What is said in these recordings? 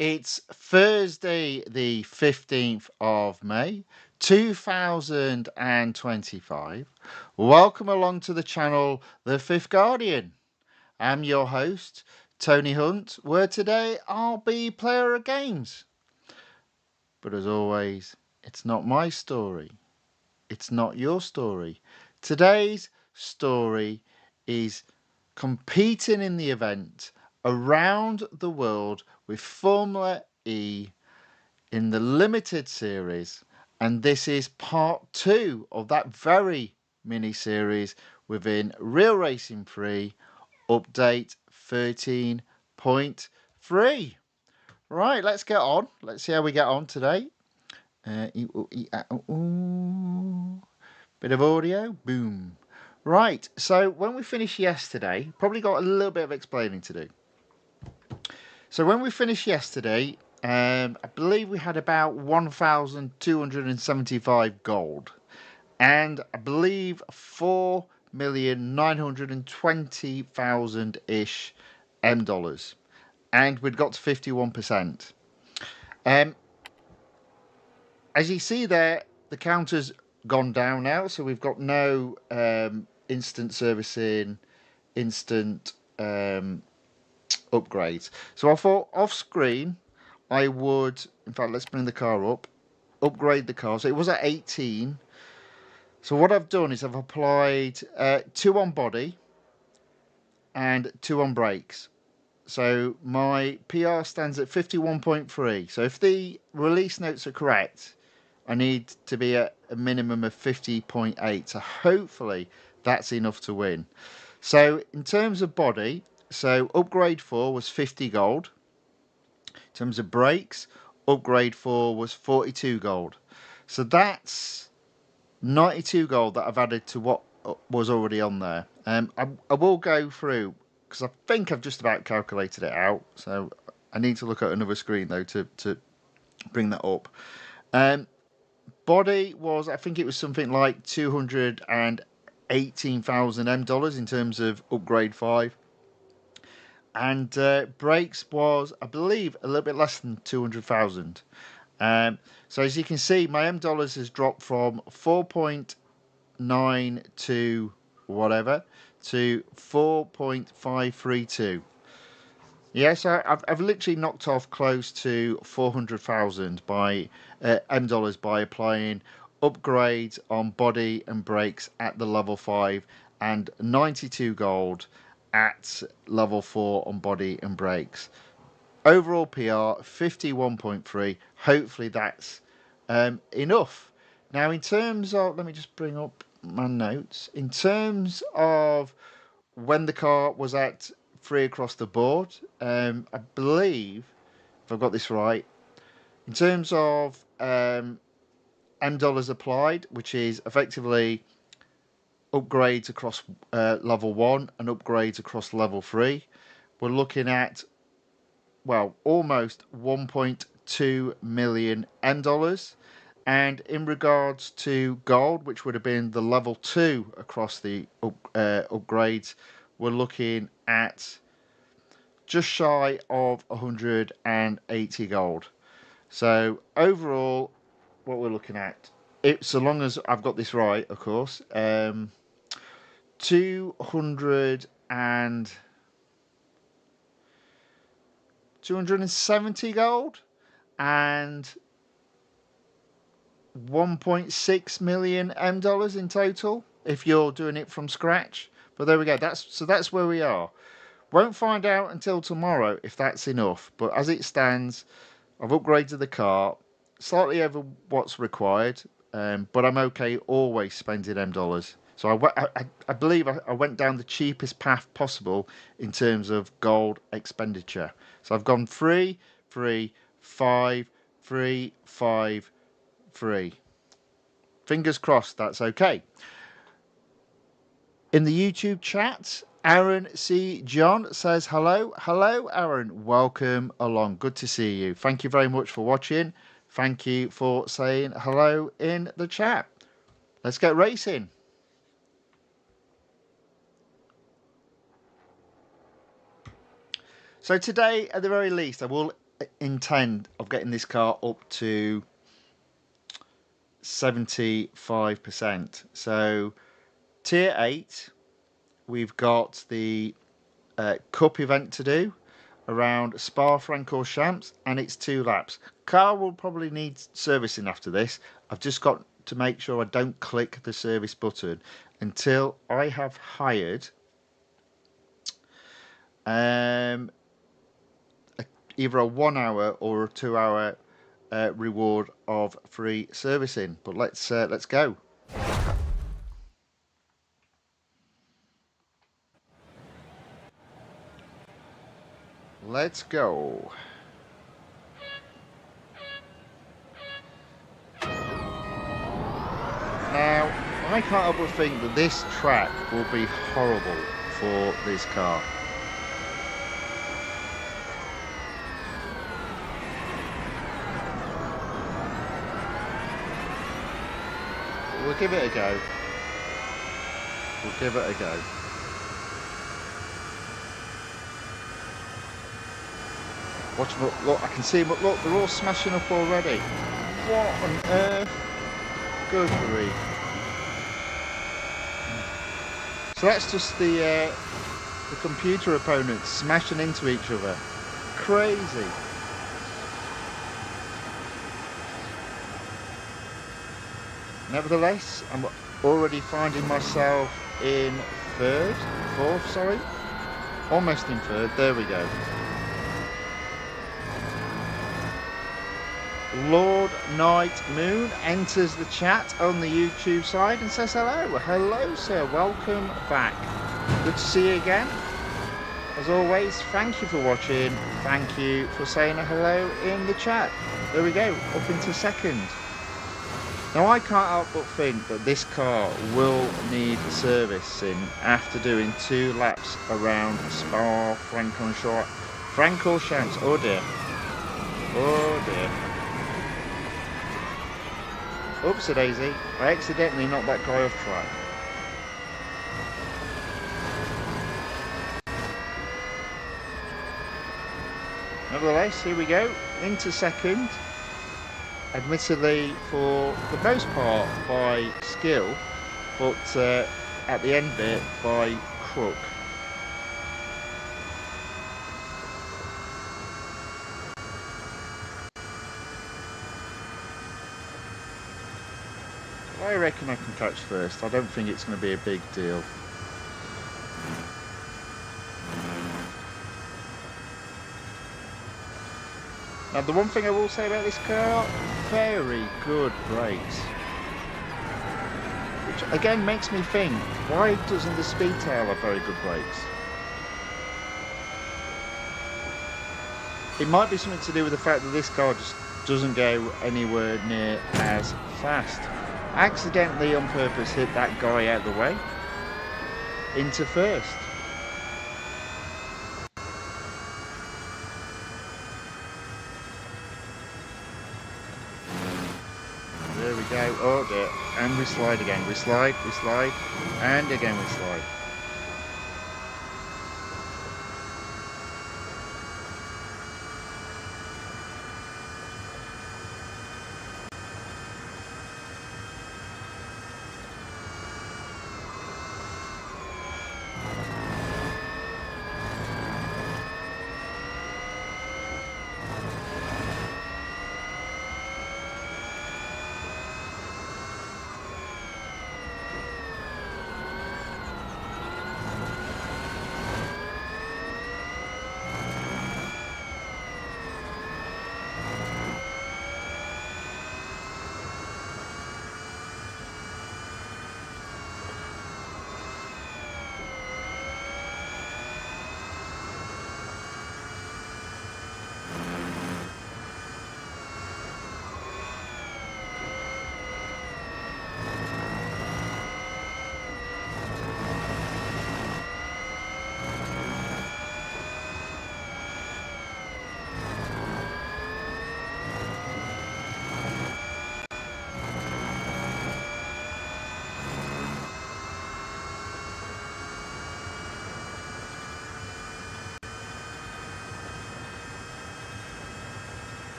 It's Thursday, the 15th of May, 2025. Welcome along to the channel, The Fifth Guardian. I'm your host, Tony Hunt, where today I'll be player of games. But as always, it's not my story. It's not your story. Today's story is competing in the event around the world with Formula E in the limited series, and this is part 2 of that very mini series within Real Racing 3 update 13.3. Right, let's get on. Let's see how we get on today. Bit of audio, boom. Right, so when we finished yesterday, probably got a little bit of explaining to do. So when we finished yesterday, I believe we had about 1,275 gold, and I believe 4,920,000 ish dollars, and we'd got to 51%. As you see there, the counter's gone down now, so we've got no instant servicing, instant upgrades. So I thought off screen I would, in fact, let's bring the car up, upgrade the car. So it was at 18. So what I've done is I've applied 2 on body and 2 on brakes. So my PR stands at 51.3. So if the release notes are correct, I need to be at a minimum of 50.8. So hopefully that's enough to win. So in terms of body, so upgrade 4 was 50 gold. In terms of brakes, upgrade 4 was 42 gold. So that's 92 gold that I've added to what was already on there. I will go through, because I think I've just about calculated it out. So I need to look at another screen though to bring that up. Body was, I think it was something like 218,000 dollars in terms of upgrade 5. And brakes was, I believe, a little bit less than 200,000. So as you can see, my dollars has dropped from 4.9 to whatever to 4.532. Yeah, so I've literally knocked off close to 400,000 by dollars by applying upgrades on body and brakes at the level 5 and 92 gold at level 4 on body and brakes. Overall PR 51.3. Hopefully that's enough. Now, in terms of, let me just bring up my notes. In terms of when the car was at 3 across the board, I believe, if I've got this right, in terms of dollars applied, which is effectively upgrades across level 1 and upgrades across level 3, we're looking at, well, almost 1.2 million dollars. And in regards to gold, which would have been the level 2 across the upgrades, we're looking at just shy of 180 gold. So overall, what we're looking at, so long as I've got this right, of course, 270 gold and 1.6 million dollars in total if you're doing it from scratch. But there we go. That's where we are. Won't find out until tomorrow if that's enough. But as it stands, I've upgraded the car slightly over what's required, but I'm okay always spending dollars. So I believe I went down the cheapest path possible in terms of gold expenditure. So I've gone 3, 3, 5, 3, 5, 3. Fingers crossed that's okay. In the YouTube chat, Aaron C. John says hello. Hello, Aaron. Welcome along. Good to see you. Thank you very much for watching. Thank you for saying hello in the chat. Let's get racing. So today, at the very least, I will intend of getting this car up to 75%. So tier 8, we've got the cup event to do around Spa-Francorchamps, and it's 2 laps. Car will probably need servicing after this. I've just got to make sure I don't click the service button until I have hired either a 1 hour or a 2 hour reward of free servicing. But let's go. Let's go. Now, I can't help but think that this track will be horrible for this car. We'll give it a go. We'll give it a go. Watch them, look, I can see them, look, they're all smashing up already. What on earth? Good grief. So that's just the computer opponents smashing into each other. Crazy. Nevertheless, I'm already finding myself in fourth, sorry. Almost in third, there we go. Lord Night Moon enters the chat on the YouTube side and says hello. Hello, sir. Welcome back. Good to see you again. As always, thank you for watching. Thank you for saying a hello in the chat. There we go, up into second. Now, I can't help but think that this car will need servicing after doing 2 laps around Spa-Francorchamps. Oh dear. Oh dear. Oopsie daisy, I accidentally knocked that guy off track. Nevertheless, here we go, into second. Admittedly, for the most part by skill, but at the end bit by crook. I reckon I can catch first. I don't think it's going to be a big deal. Now, the one thing I will say about this car, very good brakes. Which again makes me think, why doesn't the Speedtail have very good brakes? It might be something to do with the fact that this car just doesn't go anywhere near as fast. I accidentally on purpose hit that guy out of the way into first. There we go. Oh dear. And we slide again. We slide, and again we slide.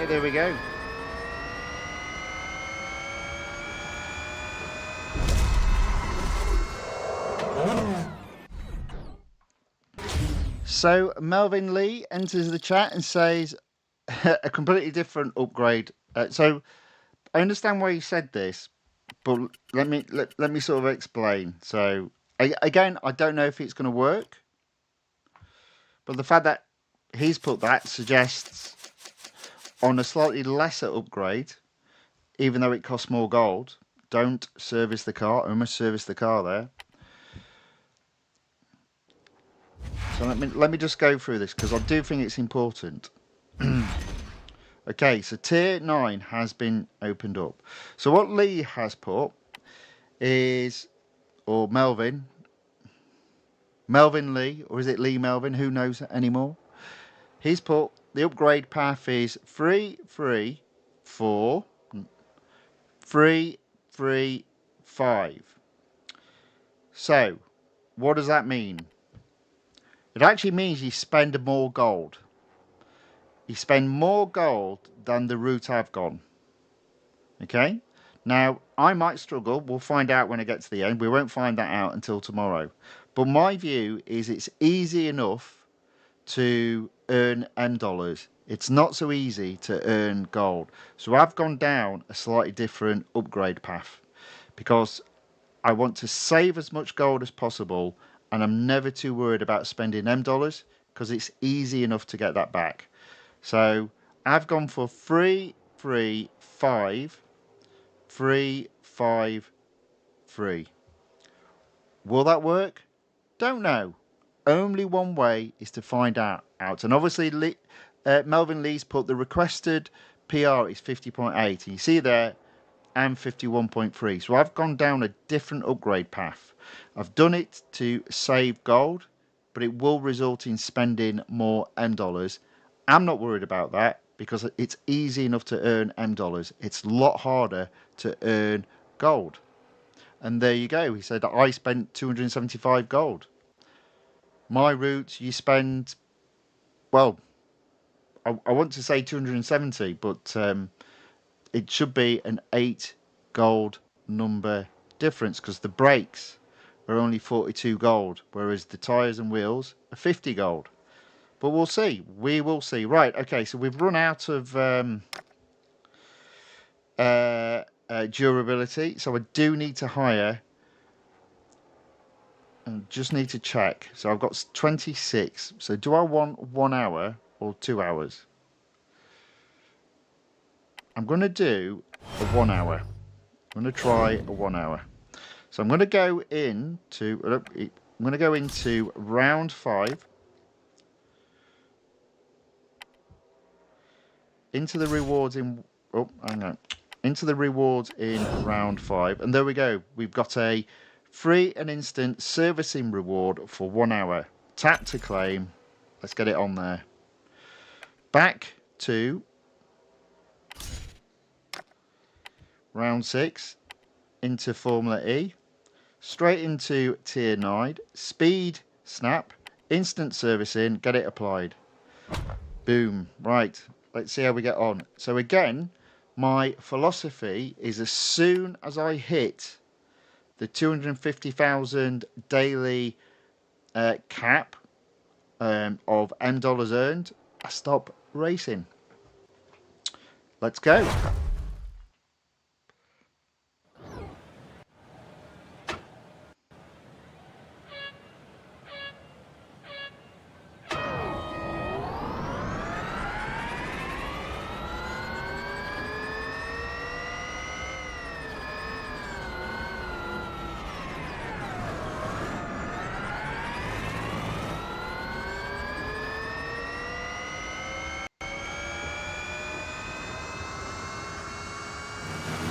Okay, there we go. So Melvin Lee enters the chat and says a completely different upgrade. So I understand why you said this, but let me sort of explain. So again, I don't know if it's going to work, but the fact that he's put that suggests on a slightly lesser upgrade, even though it costs more gold, don't service the car. I must service the car there. So let me just go through this because I do think it's important. Okay, so tier 9 has been opened up. So what Lee has put is, or Melvin Lee, or is it Lee Melvin? Who knows anymore? He's put the upgrade path is 3, 3, 4, 3, 3, 5. So, what does that mean? It actually means you spend more gold. You spend more gold than the route I've gone. Okay? Now, I might struggle. We'll find out when I get to the end. We won't find that out until tomorrow. But my view is it's easy enough to earn M dollars. It's not so easy to earn gold. So I've gone down a slightly different upgrade path because I want to save as much gold as possible, and I'm never too worried about spending M dollars because it's easy enough to get that back. So I've gone for 3, 3, 5, 3, 5, 3. Will that work? Don't know. Only one way is to find out. And obviously, Melvin Lee's put the requested PR is 50.8. And you see there, I'm 51.3. So I've gone down a different upgrade path. I've done it to save gold, but it will result in spending more M dollars. I'm not worried about that because it's easy enough to earn M dollars. It's a lot harder to earn gold. And there you go. He said I spent 275 gold. My route, you spend, well, I want to say 270, but it should be an 8 gold number difference because the brakes are only 42 gold, whereas the tyres and wheels are 50 gold. But we'll see. We will see. Right, okay, so we've run out of durability, so I do need to hire. And just need to check. So I've got 26. So do I want 1 hour or 2 hours? I'm going to do a 1 hour. I'm going to try a 1 hour. So I'm going to go into round 5. Into the rewards in into the rewards in round 5, and there we go. We've got a free and instant servicing reward for 1 hour. Tap to claim. Let's get it on there. Back to round 6, into Formula E, straight into tier 9, speed, snap, instant servicing, get it applied. Boom. Right, let's see how we get on. So again, my philosophy is as soon as I hit the 250,000 daily cap of M dollars earned, I stop racing. Let's go.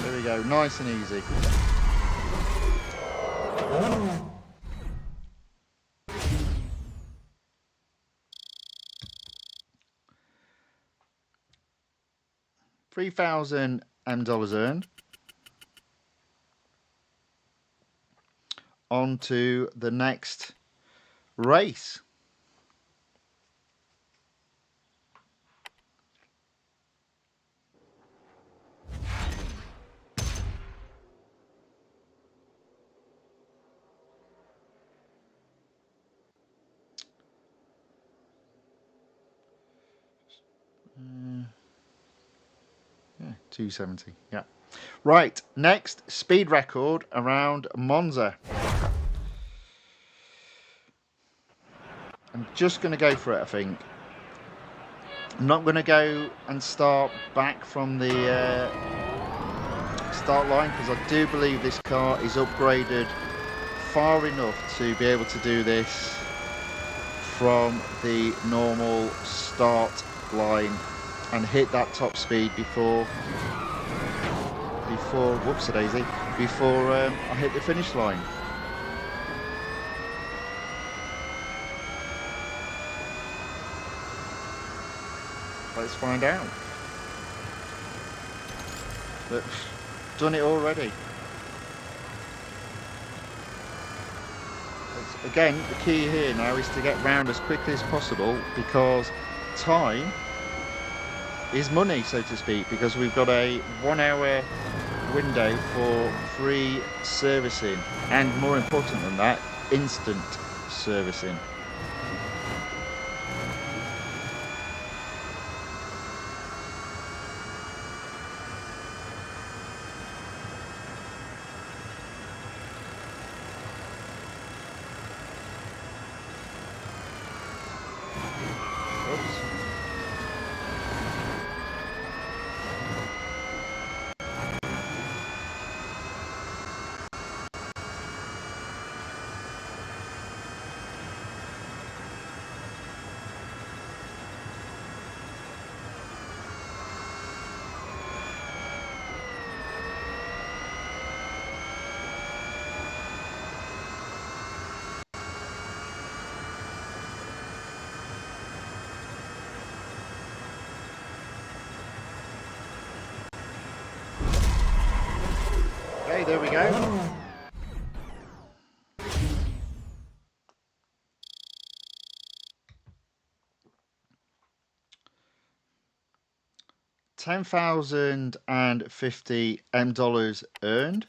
There we go, nice and easy. $3,000 M dollars earned. On to the next race. 270, yeah. Right, next, speed record around Monza. I'm just going to go for it, I think. I'm not going to go and start back from the start line, because I do believe this car is upgraded far enough to be able to do this from the normal start line and hit that top speed before whoops-a-daisy, before I hit the finish line. Let's find out. But done it already. Again, the key here now is to get round as quickly as possible, because time is money, so to speak, because we've got a 1 hour window for free servicing, and more important than that, instant servicing. Okay, there we go. $10,050 earned.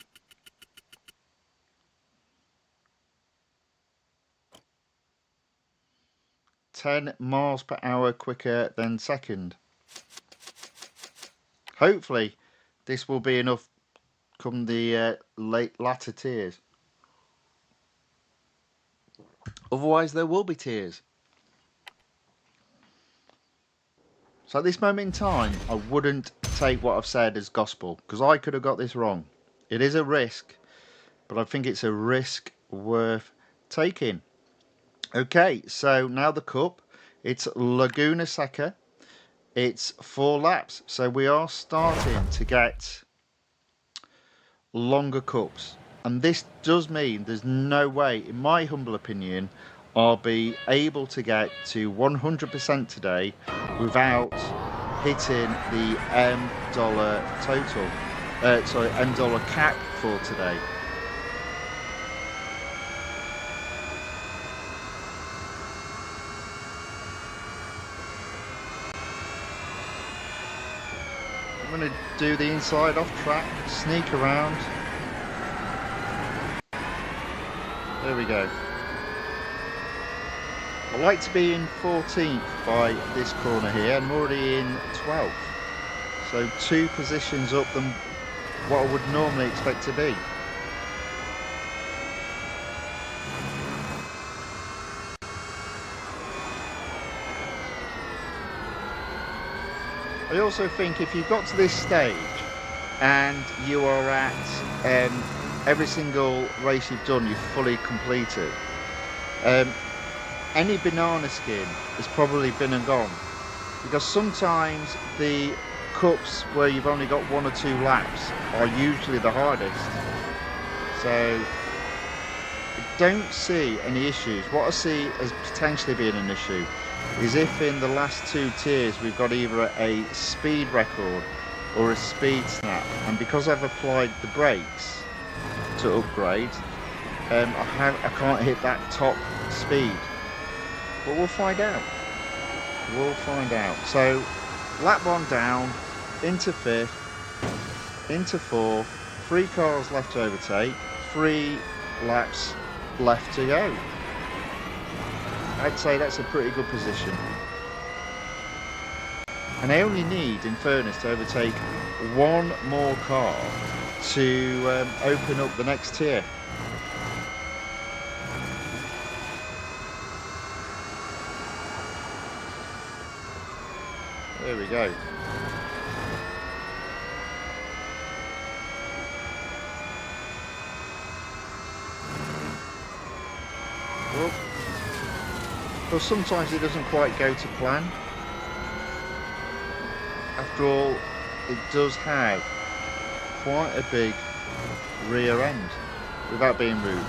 $10 miles per hour quicker than second. Hopefully, this will be enough come the latter tiers. Otherwise, there will be tiers. So at this moment in time, I wouldn't take what I've said as gospel, because I could have got this wrong. It is a risk, but I think it's a risk worth taking. Okay, so now the cup. It's Laguna Seca. It's 4 laps. So we are starting to get longer cups. And this does mean there's no way, in my humble opinion, I'll be able to get to 100% today without hitting the $M total. $M cap for today. I'm going to do the inside off track, sneak around. There we go. I like to be in 14th by this corner here. I'm already in 12th. So 2 positions up than what I would normally expect to be. I also think if you've got to this stage and you are at every single race you've done, you've fully completed, any banana skin has probably been and gone, because sometimes the cups where you've only got 1 or 2 laps are usually the hardest. So I don't see any issues. What I see as potentially being an issue is if in the last 2 tiers we've got either a speed record or a speed snap, and because I've applied the brakes to upgrade, I can't hit that top speed. But we'll find out. We'll find out. So lap 1 down, into 5th, into 4th, 3 cars left to overtake, 3 laps left to go. I'd say that's a pretty good position. And I only need, in fairness, to overtake one more car to open up the next tier. There we go. Well, sometimes it doesn't quite go to plan. After all, it does have quite a big rear end, without being rude.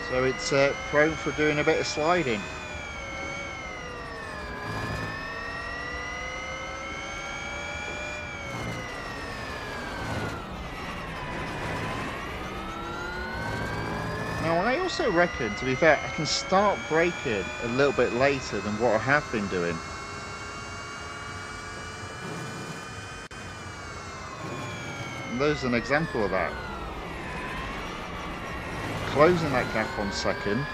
So it's prone for doing a bit of sliding. Now I also reckon, to be fair, I can start braking a little bit later than what I have been doing. And there's an example of that. Closing that gap on second.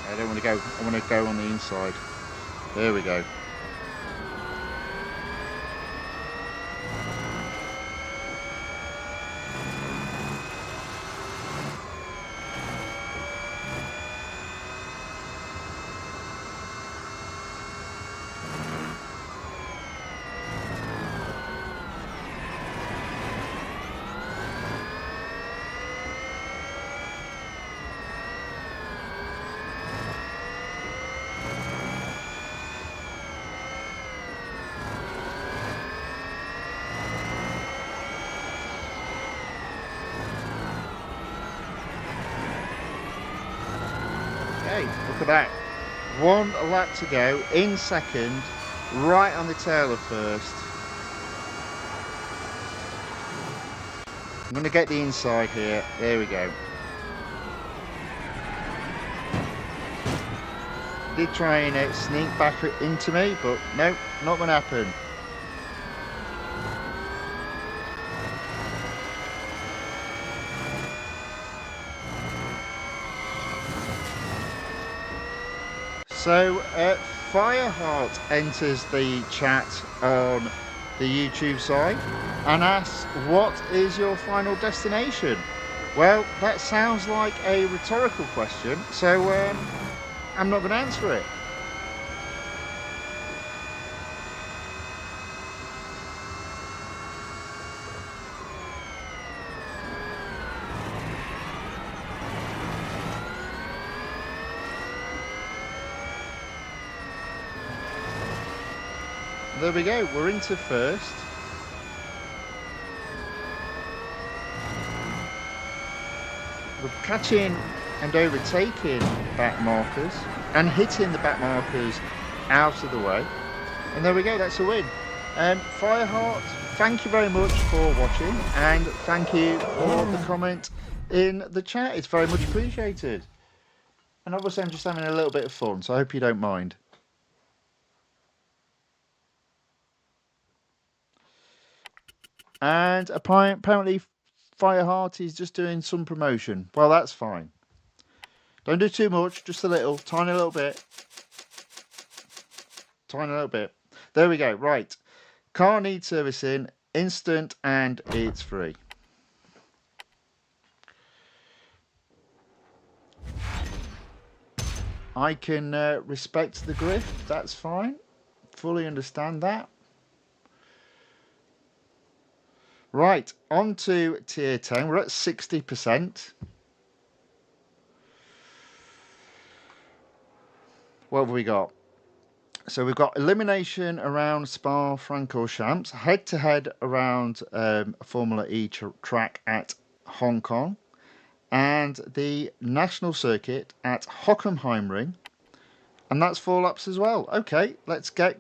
I don't want to go, I want to go on the inside. There we go. Hey, look at that. One lap to go, in second, right on the tail of first. I'm going to get the inside here. There we go. Did try and sneak back into me, but no, not going to happen. So, Fireheart enters the chat on the YouTube side and asks, what is your final destination? Well, that sounds like a rhetorical question, so I'm not going to answer it. There we go, we're into first. We're catching and overtaking back markers and hitting the back markers out of the way. And there we go, that's a win. Fireheart, thank you very much for watching, and thank you for the comment in the chat. It's very much appreciated. And obviously I'm just having a little bit of fun, so I hope you don't mind. And apparently Fireheart is just doing some promotion. Well, that's fine. Don't do too much, just a little, tiny little bit. Tiny little bit. There we go, right. Car needs servicing, instant, and it's free. I can respect the grift, that's fine. Fully understand that. Right, on to tier 10. We're at 60%. What have we got? So we've got elimination around Spa-Francorchamps, head-to-head around a Formula E track at Hong Kong, and the national circuit at Hockenheimring, and that's 4 laps as well. Okay, let's get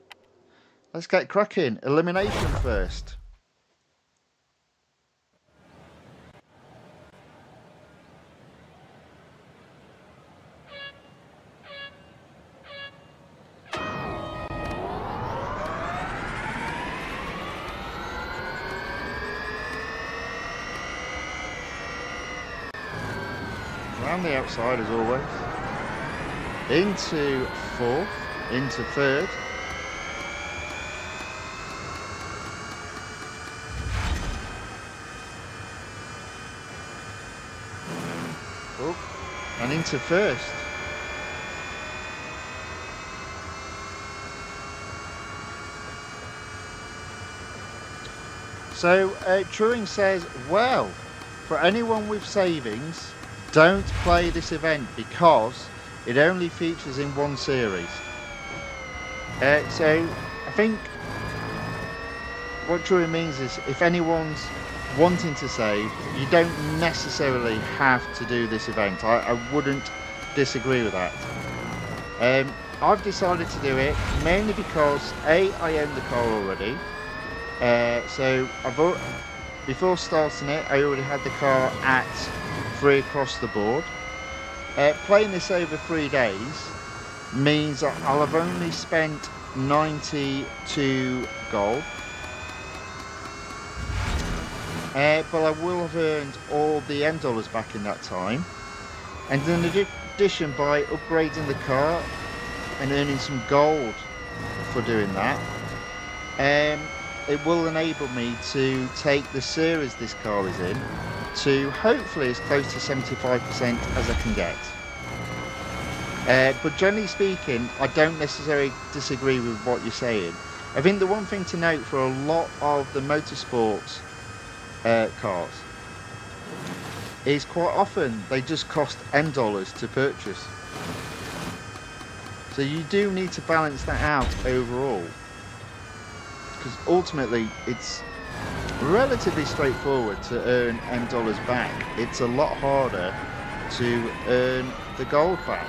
cracking. Elimination first. and the outside as always. Into fourth, into third. Oh, and into first. So Truing says, well, for anyone with savings, don't play this event because it only features in one series. So I think what Truing means is if anyone's wanting to save, you don't necessarily have to do this event. I wouldn't disagree with that. I've decided to do it mainly because I own the car already. So before starting it, I already had the car at 3 across the board. Playing this over 3 days means that I'll have only spent 92 gold. But I will have earned all the end dollars back in that time. And in addition, by upgrading the car and earning some gold for doing that, it will enable me to take the series this car is in to hopefully as close to 75% as I can get. But generally speaking, I don't necessarily disagree with what you're saying. I think the one thing to note for a lot of the motorsports cars is quite often they just cost N dollars to purchase. So you do need to balance that out overall, because ultimately it's relatively straightforward to earn M dollars back. It's a lot harder to earn the gold back.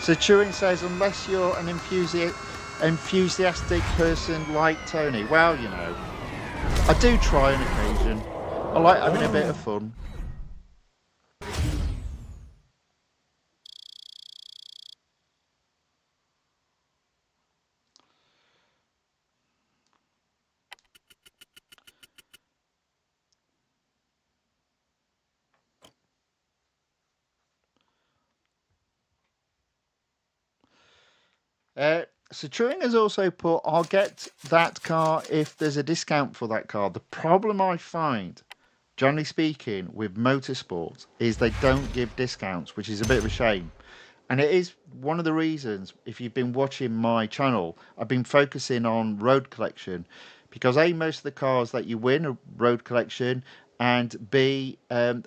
So Turing says, unless you're an enthusiastic person like Tony. Well, you know, I do try on occasion. I like having a bit of fun. So Turing has also put, I'll get that car if there's a discount for that car. The problem I find, generally speaking, with motorsports is they don't give discounts, which is a bit of a shame. And it is one of the reasons, if you've been watching my channel, I've been focusing on road collection. Because A, most of the cars that you win are road collection, and B,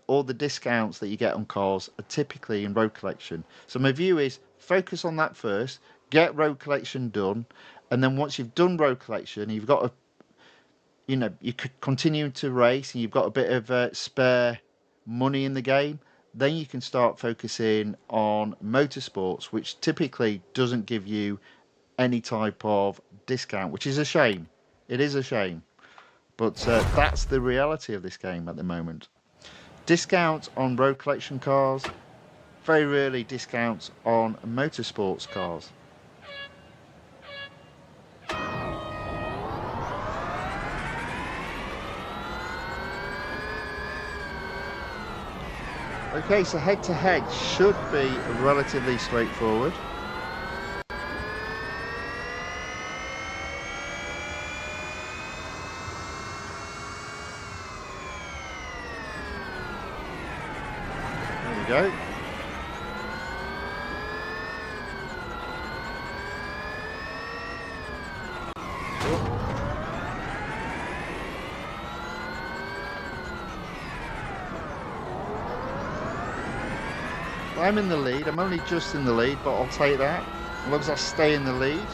all the discounts that you get on cars are typically in road collection. So my view is focus on that first, get road collection done, and then once you've done road collection, you've got a, you know, you could continue to race and you've got a bit of spare money in the game, then you can start focusing on motorsports, which typically doesn't give you any type of discount, which is a shame. It is a shame. But that's the reality of this game at the moment. Discounts on road collection cars, very rarely discounts on motorsports cars. Okay, so head to head should be relatively straightforward. There we go. I'm in the lead. I'm only just in the lead, but I'll take that. As long as I stay in the lead.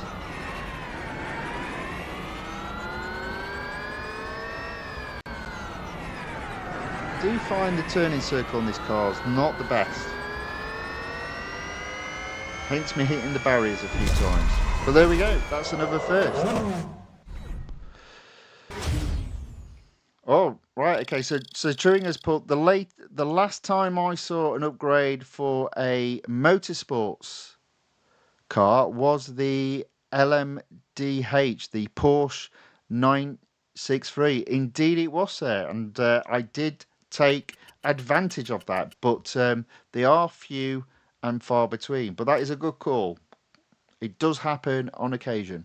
I do find the turning circle on this car is not the best. Hence me hitting the barriers a few times. But there we go. That's another first. Oh, right. Okay. So Turing has put the last time I saw an upgrade for a motorsports car was the LMDH, the Porsche 9 6-3. Indeed, it was, sir, and I did take advantage of that, but they are few and far between. But that is a good call. It does happen on occasion.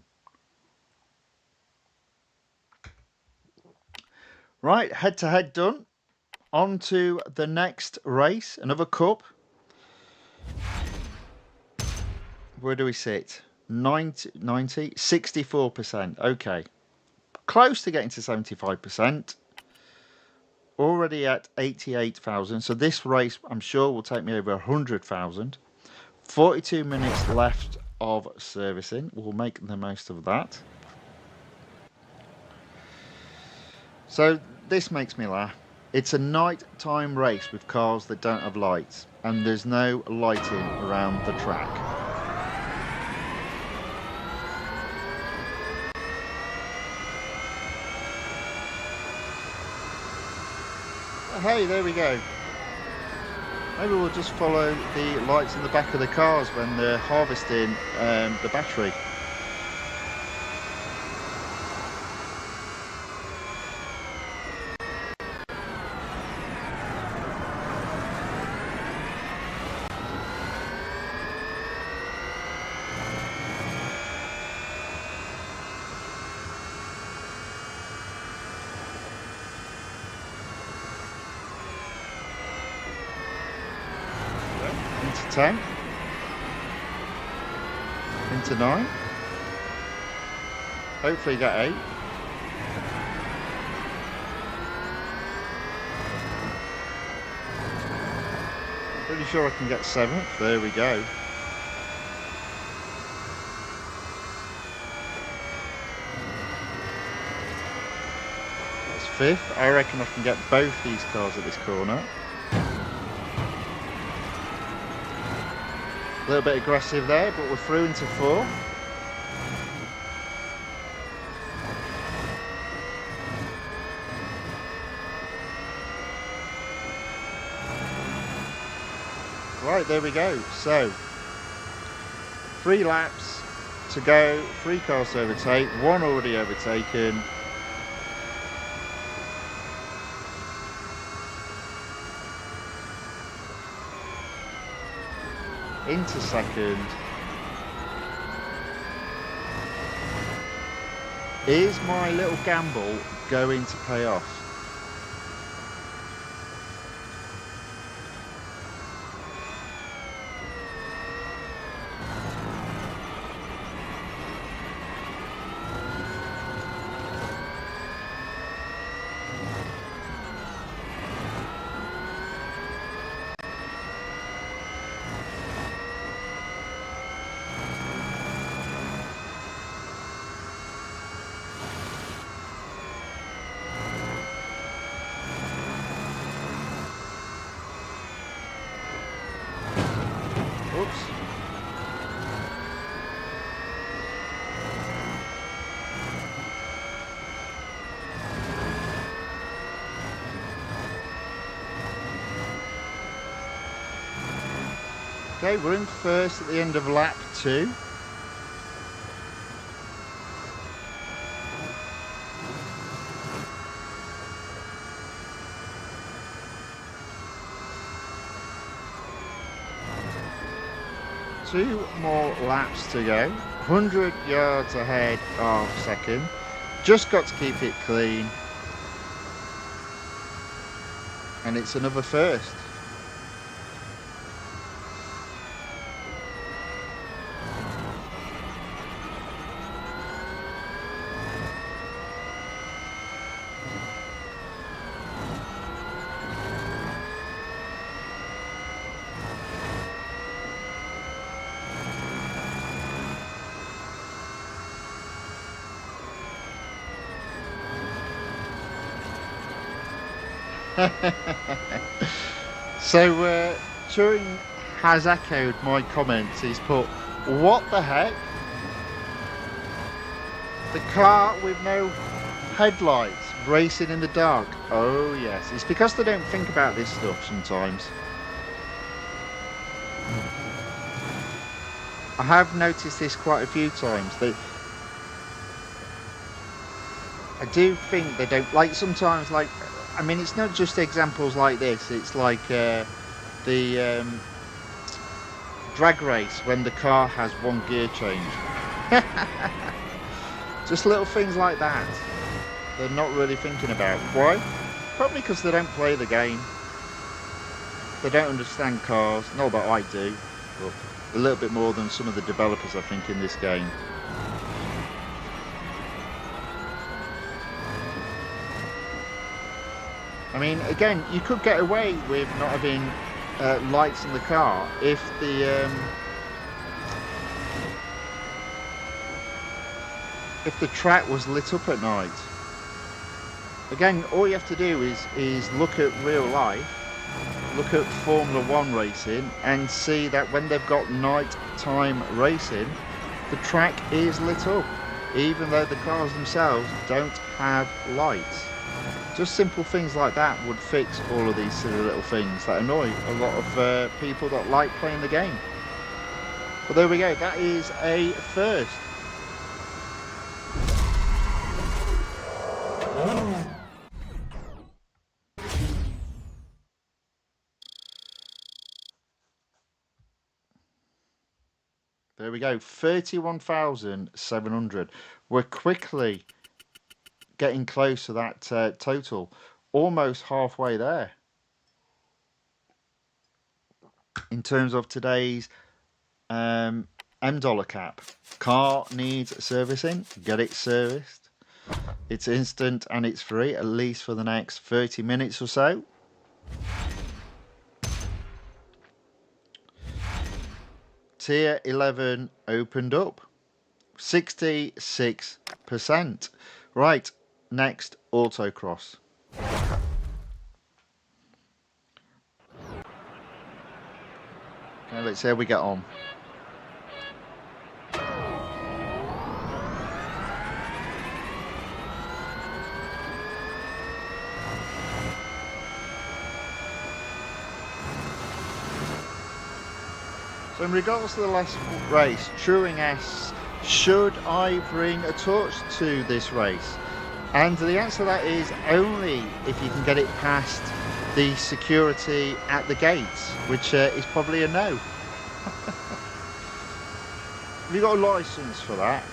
Right, head to head done. On to the next race, another cup. Where do we sit? 90, 64%. Okay. Close to getting to 75%. Already at 88,000. So this race, I'm sure, will take me over 100,000. 42 minutes left of servicing. We'll make the most of that. So this makes me laugh. It's a nighttime race with cars that don't have lights, and there's no lighting around the track. Hey, there we go. Maybe we'll just follow the lights in the back of the cars when they're harvesting the battery. Into 10. Into 9. Hopefully get 8. Pretty sure I can get 7th. There we go. That's 5th. I reckon I can get both these cars at this corner. A little bit aggressive there, but we're through into 4. Right, there we go. So, 3 laps to go, 3 cars to overtake, 1 already overtaken. Into 2nd. Is my little gamble going to pay off? Oops. Okay, we're in first at the end of lap 2. Two more laps to go. 100 yards ahead of 2nd. Just got to keep it clean. And it's another first. So Turing has echoed my comments. He's put, what the heck? The car with no headlights racing in the dark. Oh yes, it's because they don't think about this stuff sometimes. I have noticed this quite a few times. I do think they don't, like, sometimes, like, I mean, it's not just examples like this, it's like the drag race when the car has one gear change. Just little things like that they're not really thinking about. Why? Probably because they don't play the game. They don't understand cars. Not that I do, but a little bit more than some of the developers, I think, in this game. I mean, again, you could get away with not having lights in the car if the track was lit up at night. Again, all you have to do is look at real life, look at Formula 1 racing, and see that when they've got night-time racing, the track is lit up, even though the cars themselves don't have lights. Just simple things like that would fix all of these silly little things that annoy a lot of people that like playing the game. But there we go, that is a first. There we go, 31,700. We're quickly getting close to that total, almost halfway there. In terms of today's $M cap, car needs servicing, get it serviced. It's instant and it's free, at least for the next 30 minutes or so. Tier 11 opened up, 66%. Right, next autocross. Okay, let's see how we get on. So in regards to the last race, Turing asks, should I bring a torch to this race? And the answer to that is only if you can get it past the security at the gates, which is probably a no. Have you got a license for that?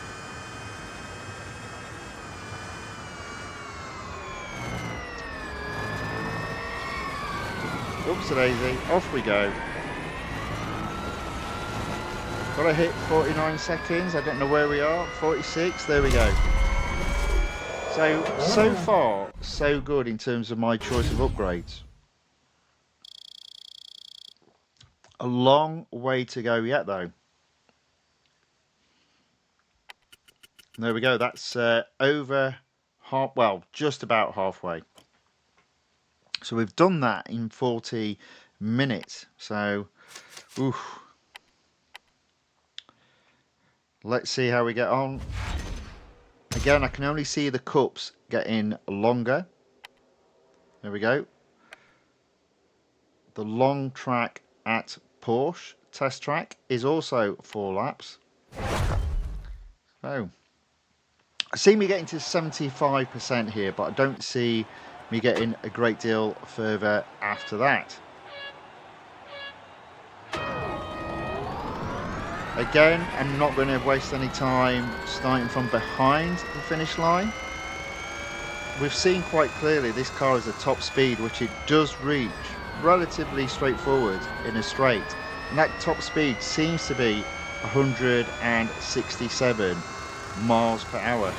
Oops, daisy, off we go. Got to hit 49 seconds, I don't know where we are, 46, there we go. So far, so good in terms of my choice of upgrades. A long way to go yet though. There we go, that's over half, well, just about halfway. So we've done that in 40 minutes, so, oof. Let's see how we get on. Again, I can only see the cups getting longer. There we go. The long track at Porsche test track is also 4 laps. So, I see me getting to 75% here, but I don't see me getting a great deal further after that. Again, I'm not going to waste any time starting from behind the finish line. We've seen quite clearly this car is a top speed, which it does reach relatively straightforward in a straight. And that top speed seems to be 167 miles per hour.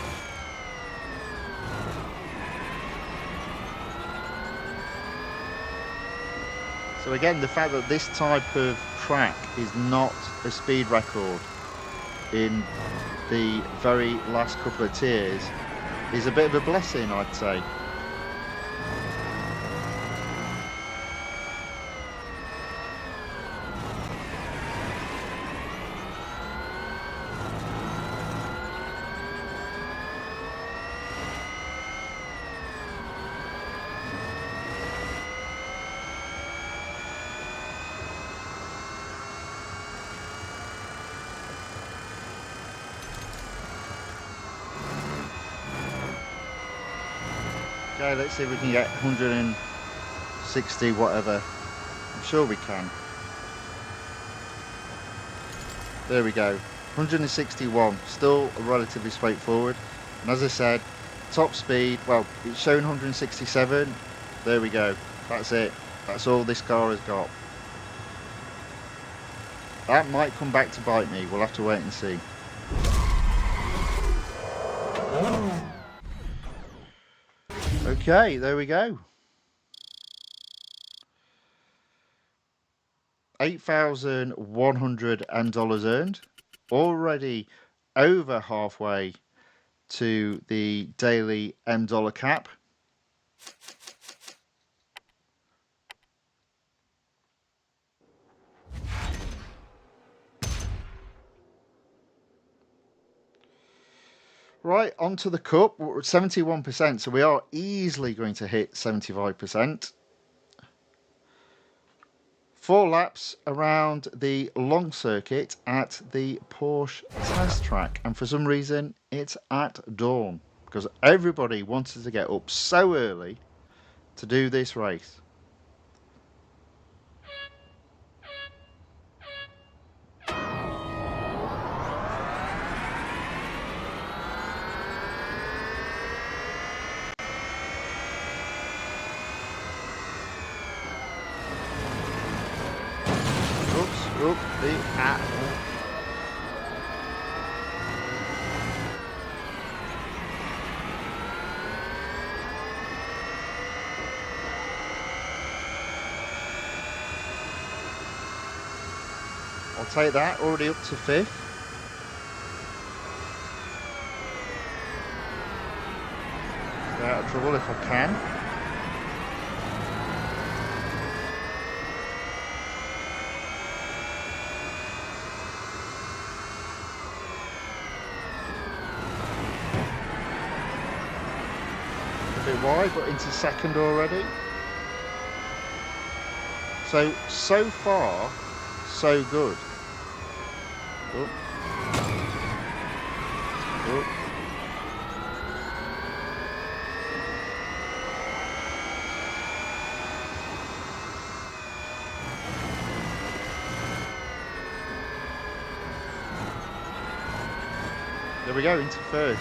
So again, the fact that this type of track is not a speed record in the very last couple of tiers is a bit of a blessing, I'd say. Okay, let's see if we can get 160 whatever. I'm sure we can. There we go. 161. Still relatively straightforward. And as I said, top speed, well, it's showing 167. There we go. That's it. That's all this car has got. That might come back to bite me. We'll have to wait and see. Okay, there we go. $8,100 earned. Already over halfway to the daily M dollar cap. Right, onto the cup. We're at 71%, so we are easily going to hit 75%. 4 laps around the long circuit at the Porsche test track, and for some reason it's at dawn because everybody wanted to get up so early to do this race. Up the apple. I'll take that, already up to 5th. Stay out of trouble if I can. A bit wide, but into 2nd already. So far, so good. Oh. Oh. There we go, into 1st.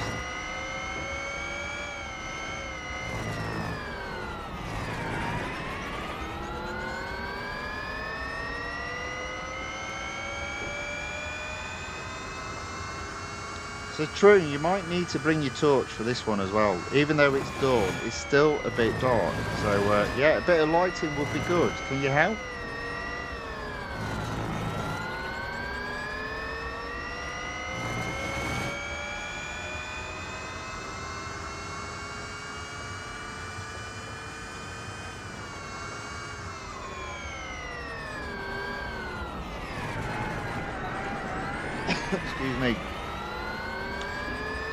So true, you might need to bring your torch for this one as well. Even though it's dawn, it's still a bit dark. So yeah, a bit of lighting would be good. Can you help? Excuse me.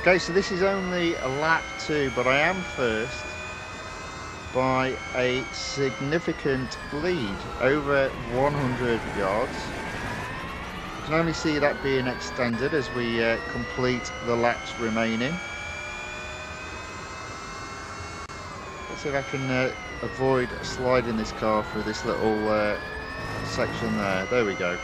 Okay, so this is only a lap 2, but I am 1st by a significant lead, over 100 yards. You can only see that being extended as we complete the laps remaining. Let's see if I can avoid sliding this car through this little section there. There we go.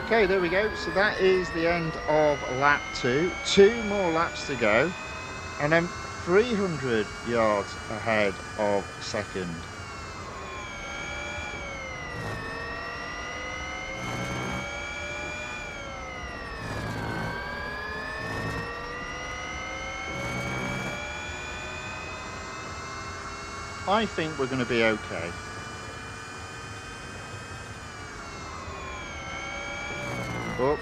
Okay, there we go. So that is the end of lap 2. 2 more laps to go, and I'm 300 yards ahead of 2nd. I think we're going to be okay. Oh.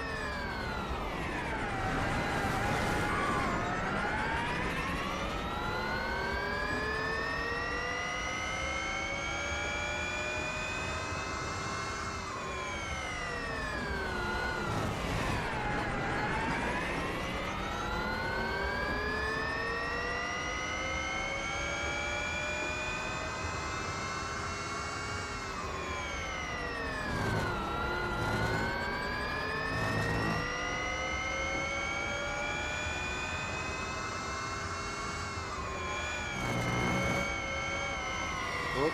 Oh.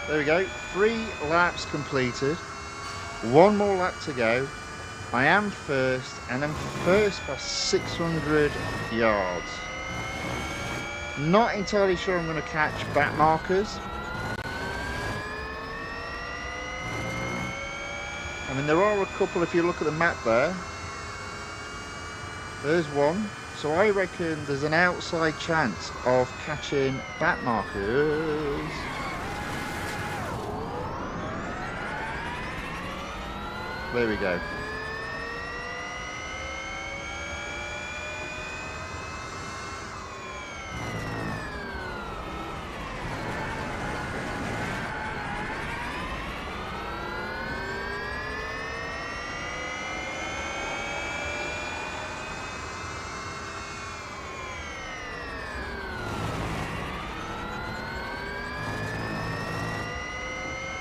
There we go. 3 laps completed. 1 more lap to go. I am first, and I'm first by 600 yards. Not entirely sure I'm going to catch back markers. I mean, there are a couple if you look at the map there. There's one. So I reckon there's an outside chance of catching back markers. There we go.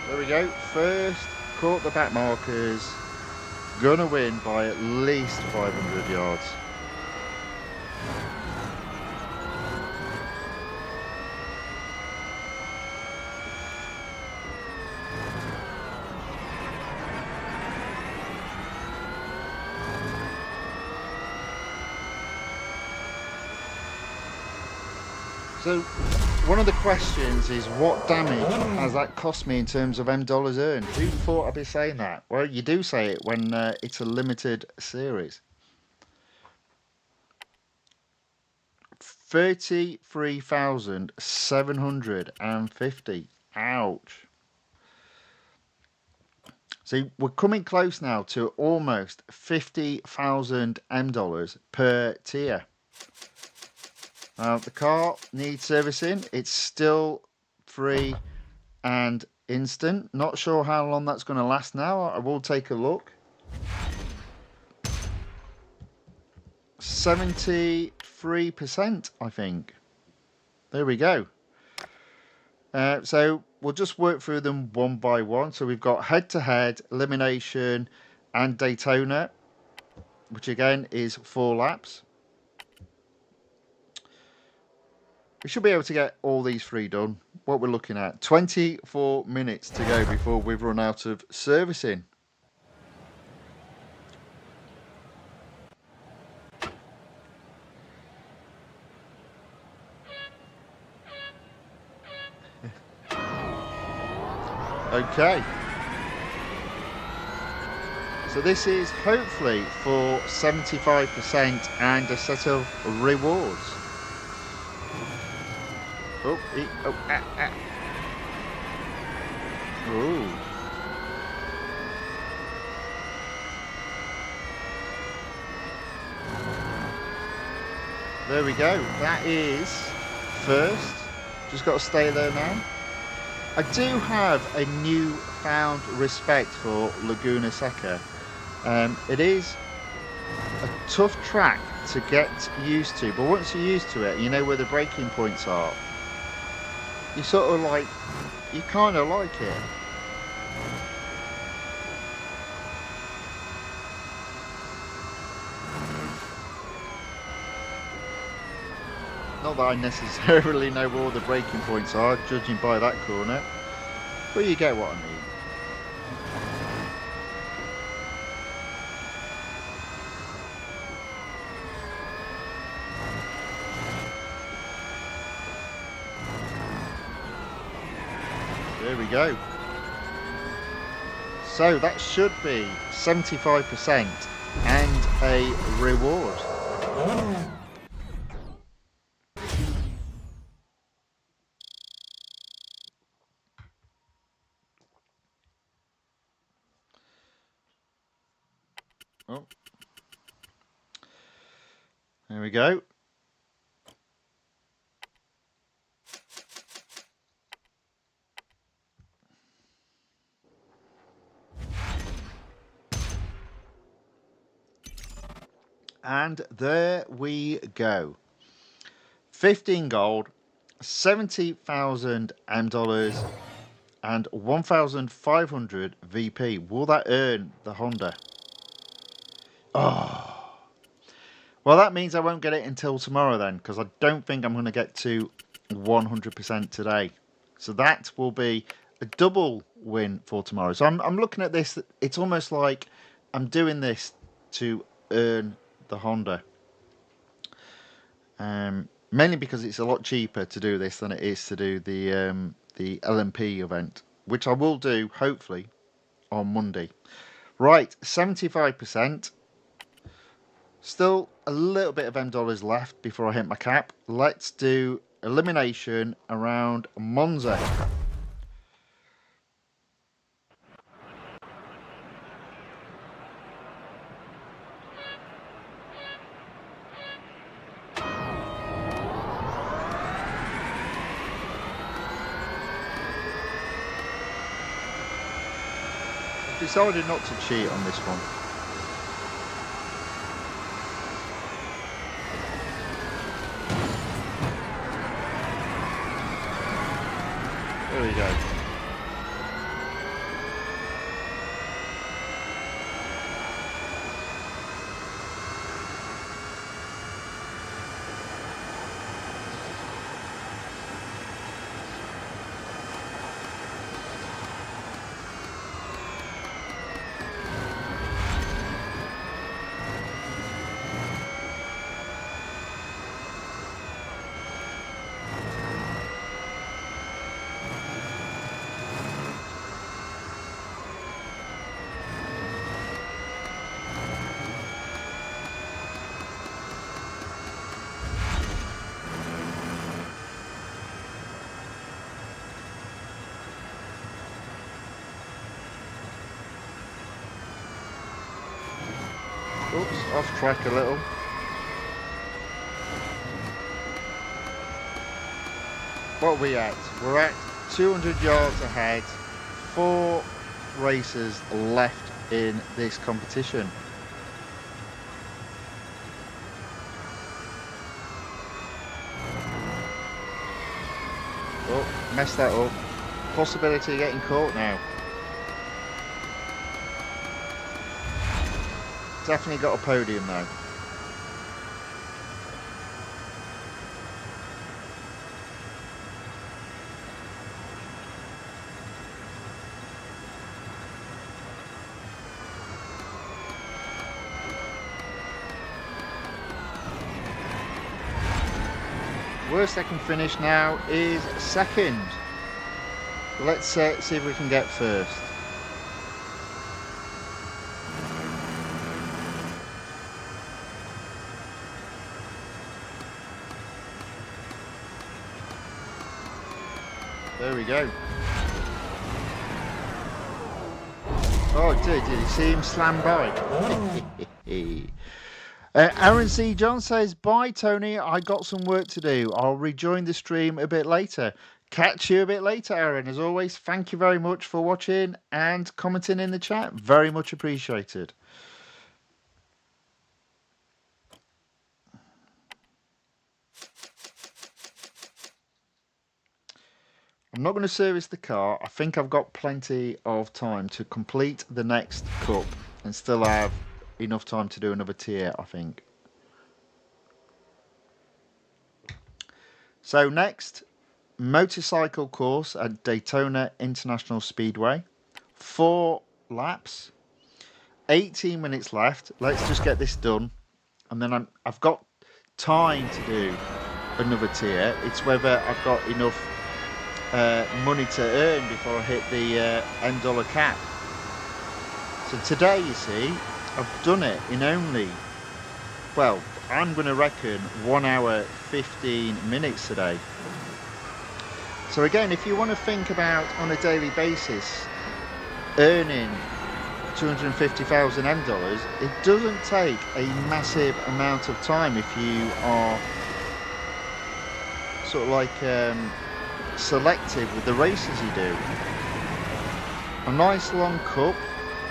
There we go. First, caught the back markers. Gonna win by at least 500 yards. So one of the questions is, what damage has that cost me in terms of $M earned? Who thought I'd be saying that? Well, you do say it when it's a limited series. 33,750. Ouch. See, we're coming close now to almost 50,000 $M per tier. The car needs servicing. It's still free and instant. Not sure how long that's going to last now. I will take a look. 73%, I think. There we go. So we'll just work through them one by one. So we've got head-to-head, elimination, and Daytona, which again is 4 laps. We should be able to get all these 3 done. What we're looking at, 24 minutes to go before we've run out of servicing. Okay. So this is hopefully for 75% and a set of rewards. Oh, Ooh. There we go. That is first. Just got to stay there now. I do have a newfound respect for Laguna Seca. It is a tough track to get used to, but once you're used to it, you know where the braking points are. You sort of like, you kind of like it. Not that I necessarily know where all the braking points are, judging by that corner, but you get what I mean. There we go. So that should be 75% and a reward. Oh. There we go. And there we go. 15 gold, 70,000 $M, and 1,500 VP. Will that earn the Honda? Oh. Well, that means I won't get it until tomorrow then, because I don't think I'm going to get to 100% today. So that will be a double win for tomorrow. So I'm looking at this. It's almost like I'm doing this to earn the Honda. Mainly because it's a lot cheaper to do this than it is to do the LMP event, which I will do hopefully on Monday. Right, 75%. Still a little bit of M dollars left before I hit my cap. Let's do elimination around Monza. I've decided not to cheat on this one. There we go. Oops, off track a little. What are we at? We're at 200 yards ahead. 4 races left in this competition. Oh, messed that up. Possibility of getting caught now. Definitely got a podium though. Worst I can finish now is second. Let's see if we can get first. There we go. Oh, did you see him slam by? Aaron C. John says, bye, Tony. I got some work to do. I'll rejoin the stream a bit later. Catch you a bit later, Aaron. As always, thank you very much for watching and commenting in the chat. Very much appreciated. I'm not going to service the car. I think I've got plenty of time to complete the next cup and still have enough time to do another tier, I think. So next, motorcycle course at Daytona International Speedway. 4 laps, 18 minutes left. Let's just get this done. And then I've got time to do another tier. It's whether I've got enough money to earn before I hit the $10 cap. So today, you see, I've done it in only, well, I'm going to reckon 1 hour 15 minutes today. So again, if you want to think about on a daily basis earning 250,000 M dollars, it doesn't take a massive amount of time if you are sort of like selective with the races you do. A nice long cup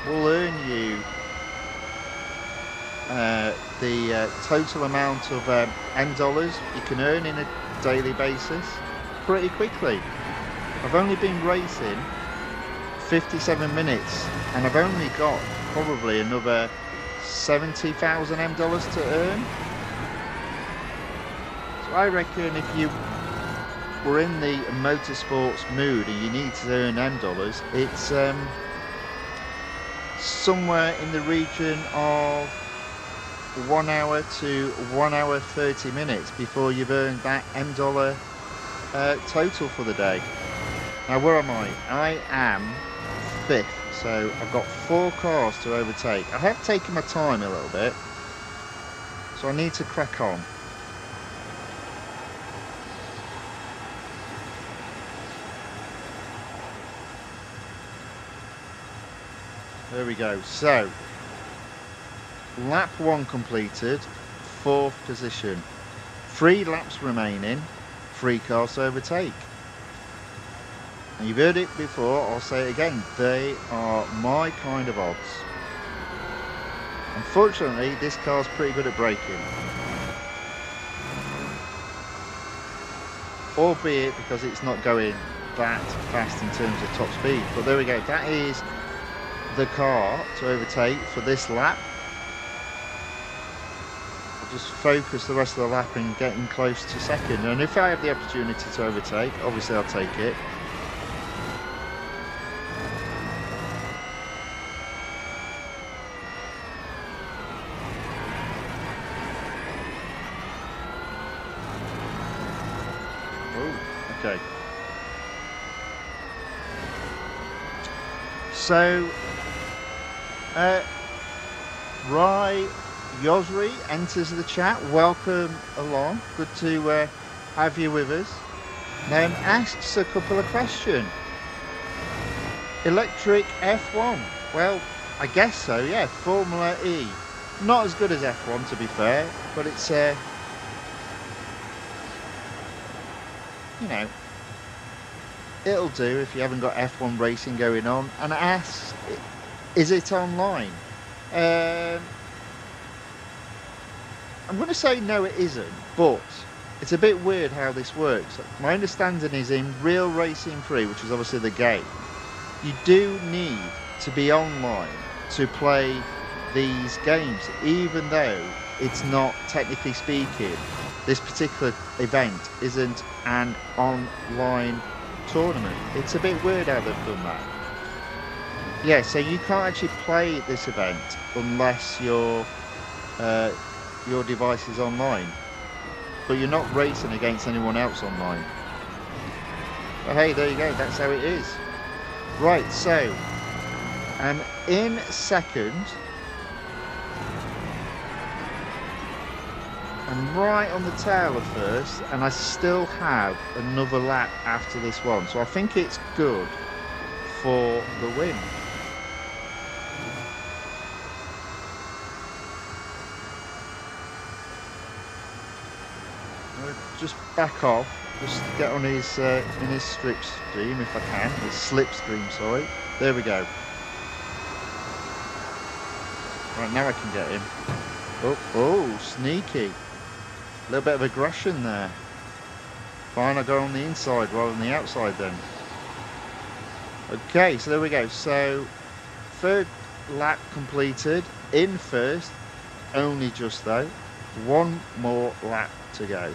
will earn you the total amount of M dollars you can earn in a daily basis pretty quickly. I've only been racing 57 minutes, and I've only got probably another $70,000 to earn. So I reckon if you were in the motorsports mood and you need to earn M dollars, it's somewhere in the region of 1 hour to 1 hour 30 minutes before you've earned that M dollar total for the day. Now where am I? I am 5th, so I've got 4 cars to overtake. I have taken my time a little bit, so I need to crack on. There we go. So lap 1 completed, 4th position. 3 laps remaining, 3 cars to overtake. And you've heard it before, I'll say it again, they are my kind of odds. Unfortunately, this car's pretty good at braking. Albeit because it's not going that fast in terms of top speed. But there we go, that is the car to overtake for this lap. I'll just focus the rest of the lap in getting close to 2nd, and if I have the opportunity to overtake, obviously I'll take it. Oh, okay. So Rai Yosri enters the chat. Welcome along. Good to have you with us. Then asks a couple of questions. Electric F1. Well, I guess so, yeah. Formula E. Not as good as F1 to be fair, but it's you know, it'll do if you haven't got F1 racing going on. And asks, is it online? I'm going to say no, it isn't, but it's a bit weird how this works. My understanding is in Real Racing 3, which is obviously the game, you do need to be online to play these games, even though it's not, technically speaking, this particular event isn't an online tournament. It's a bit weird how they've done that. Yeah, so you can't actually play this event unless your device is online, but you're not racing against anyone else online. But hey, there you go, that's how it is. Right, so in 2nd, I'm right on the tail of 1st, and I still have another lap after this one, so I think it's good for the win. Just back off, just get on his in his slipstream if I can, his slipstream, sorry. There we go. Right, now I can get him. Oh, sneaky. A little bit of aggression there. Fine, I go on the inside rather than the outside then. Okay, so there we go. So 3rd lap completed, in 1st, only just though. 1 more lap to go.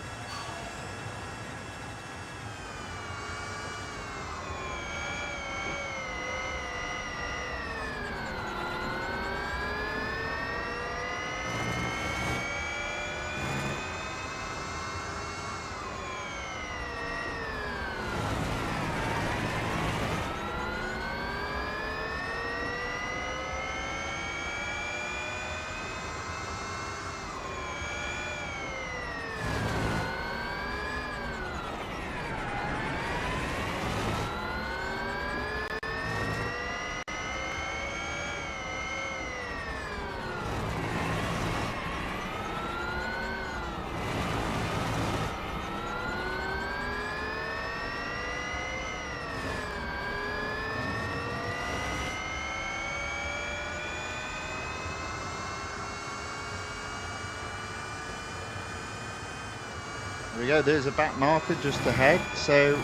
There we go, there's a back marker just ahead, so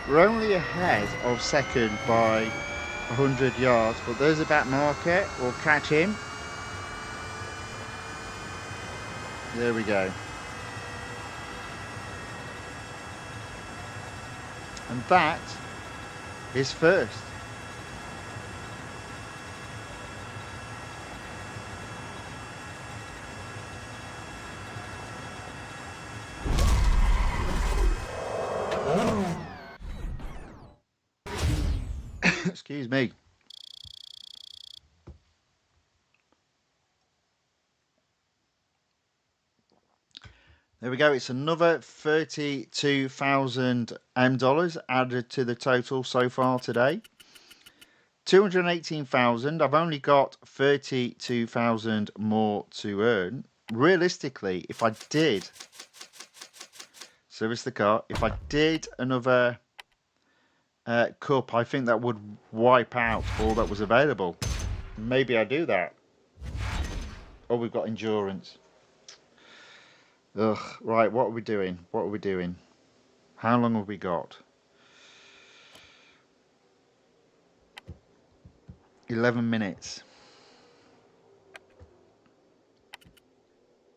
we're only ahead of 2nd by 100 yards, but there's a back marker. We'll catch him. There we go. And that is first. Excuse me. There we go. It's another $32,000 added to the total so far today. 218,000. I've only got 32,000 more to earn. Realistically, if I did service the car, if I did another cup, I think that would wipe out all that was available. Maybe I do that. Oh, we've got endurance. Ugh, right, what are we doing? What are we doing? How long have we got? 11 minutes.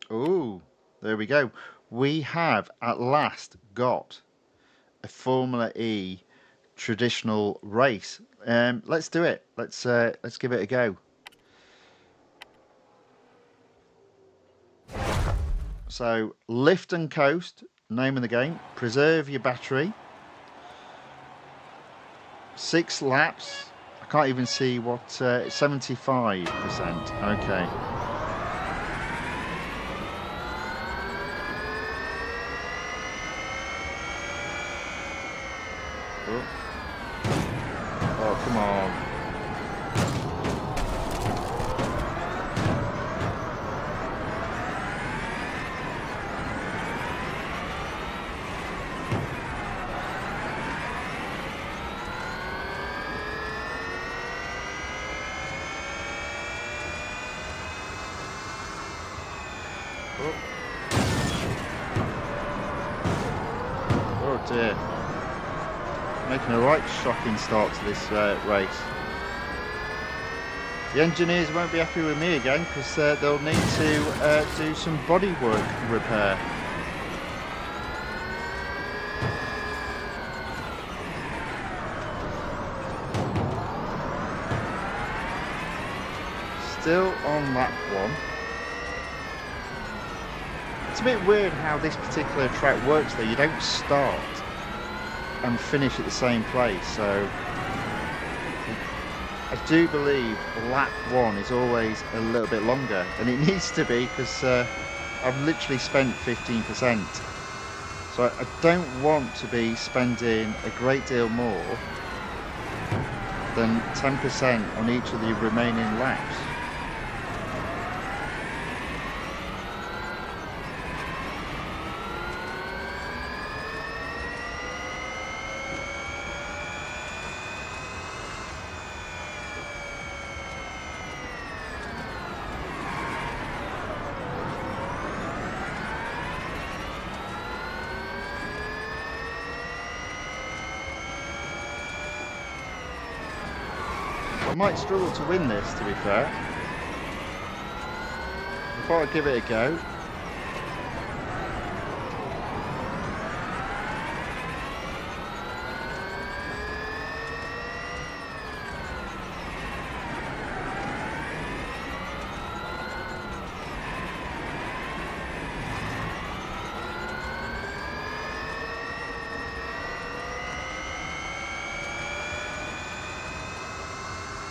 Oh, there we go. We have at last got a Formula E traditional race. Let's do it. Let's give it a go. So, lift and coast, name of the game. Preserve your battery. 6 laps. I can't even see what, 75%. Okay. Oh, oh come on. Oh dear. Making a right shocking start to this race. The engineers won't be happy with me again because they'll need to do some bodywork repair. Still on lap 1. It's a bit weird how this particular track works though. You don't start and finish at the same place, so I do believe lap 1 is always a little bit longer, and it needs to be because I've literally spent 15%. So I don't want to be spending a great deal more than 10% on each of the remaining laps. I might struggle to win this, to be fair. I thought I'd give it a go.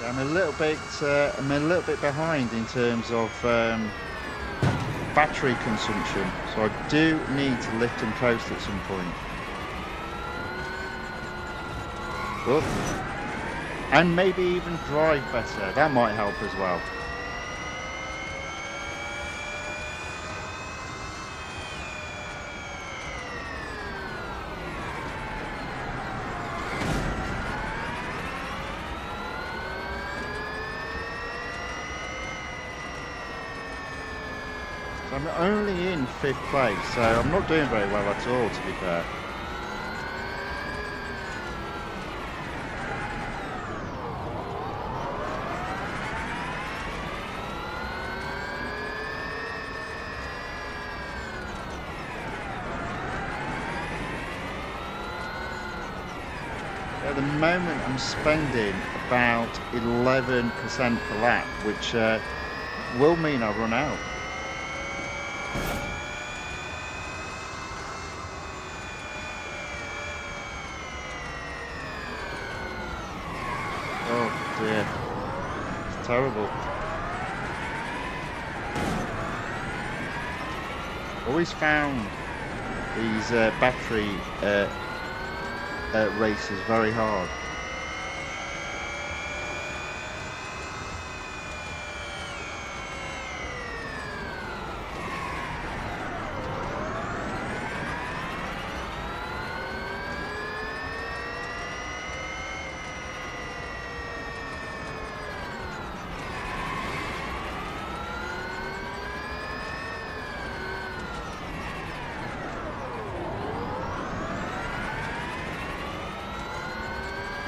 I'm a little bit behind in terms of battery consumption, so I do need to lift and coast at some point. But, and maybe even drive better, that might help as well. I'm only in 5th place, so I'm not doing very well at all, to be fair. At the moment, I'm spending about 11% per lap, which will mean I run out. Oh dear, it's terrible. Always found these battery races very hard.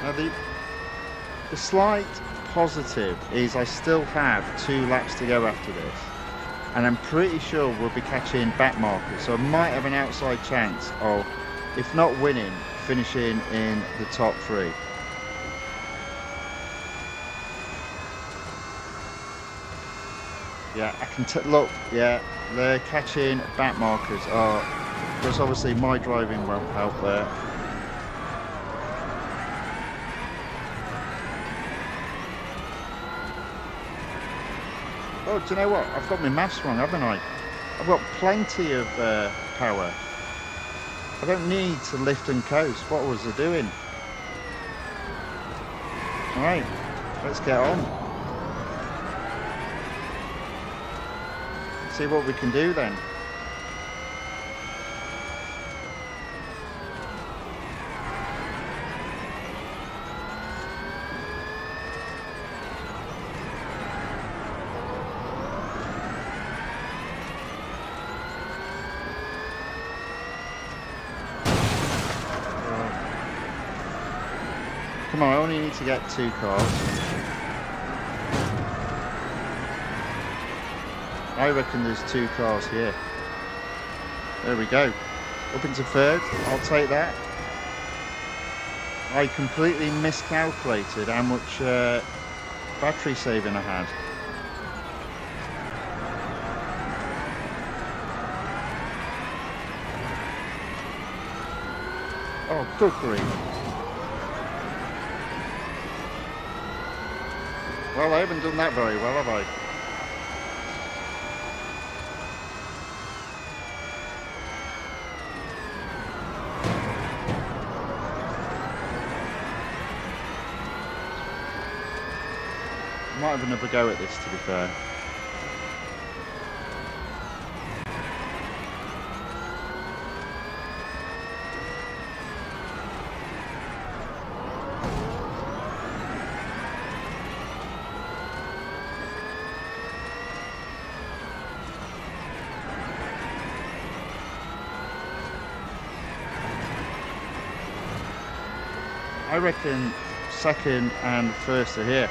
Now the slight positive is I still have 2 laps to go after this, and I'm pretty sure we'll be catching back markers, so I might have an outside chance of, if not winning, finishing in the top 3. Yeah, I can look, yeah, they're catching back markers. Because obviously my driving won't help there. Oh, do you know what? I've got my maths wrong, haven't I? I've got plenty of power. I don't need to lift and coast. What was I doing? Alright, let's get on. See what we can do then. Come on, I only need to get 2 cars. I reckon there's 2 cars here. There we go. Up into 3rd. I'll take that. I completely miscalculated how much battery saving I had. Oh, good grief. Well, I haven't done that very well, have I? Might have another go at this, to be fair. I reckon 2nd and 1st are here.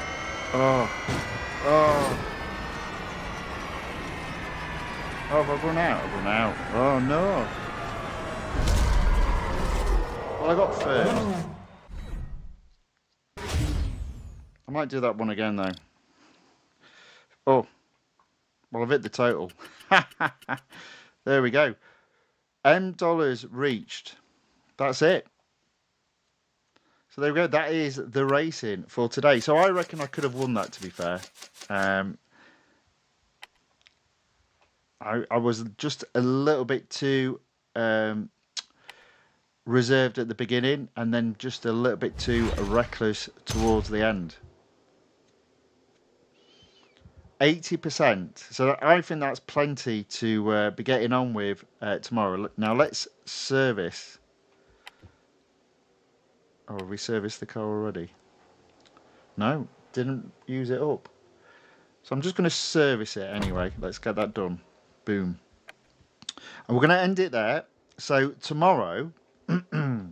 Oh, have I run out? I've run out. Oh no. Well, I got 1st. I might do that one again though. Oh, well, I've hit the total. There we go. $M reached. That's it. So there we go. That is the racing for today. So I reckon I could have won that, to be fair. I was just a little bit too reserved at the beginning, and then just a little bit too reckless towards the end. 80%. So I think that's plenty to be getting on with tomorrow. Now let's service. Oh, have we serviced the car already? No, didn't use it up. So I'm just going to service it anyway. Let's get that done. Boom. And we're going to end it there. So tomorrow, tomorrow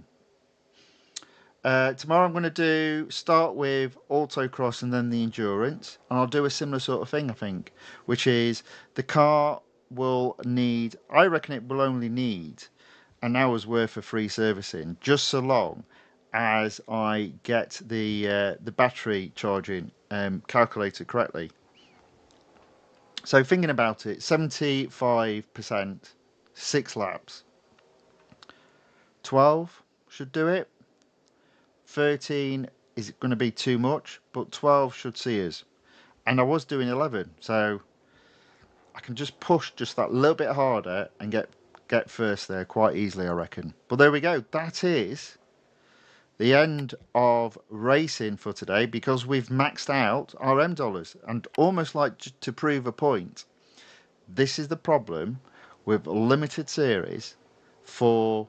I'm going to start with autocross and then the endurance. And I'll do a similar sort of thing, I think, which is the car will need, I reckon it will only need an hour's worth of free servicing, just so long as I get the battery charging calculated correctly. So thinking about it, 75%, 6 laps. 12 should do it. 13 is going to be too much, but 12 should see us. And I was doing 11, so I can just push just that little bit harder and get first there quite easily, I reckon. But there we go. That is the end of racing for today, because we've maxed out our M dollars. And almost like to prove a point, this is the problem with limited series for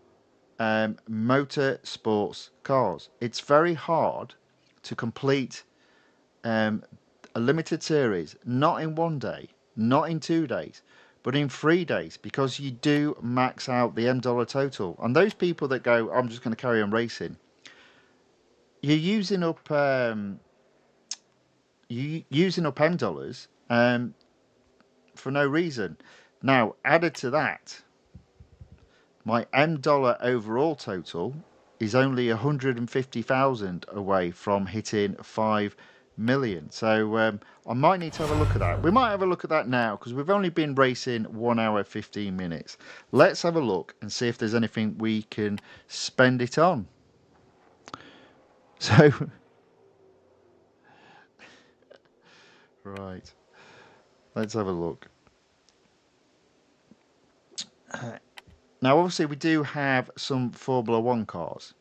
motor sports cars. It's very hard to complete a limited series, not in one day, not in 2 days, but in 3 days, because you do max out the M dollar total. And those people that go, I'm just going to carry on racing, you're using up M dollars for no reason. Now, added to that, my M dollar overall total is only 150,000 away from hitting 5 million. So I might need to have a look at that. We might have a look at that now, because we've only been racing 1 hour 15 minutes. Let's have a look and see if there's anything we can spend it on. So right, let's have a look. Now, obviously, we do have some Formula 1 cars.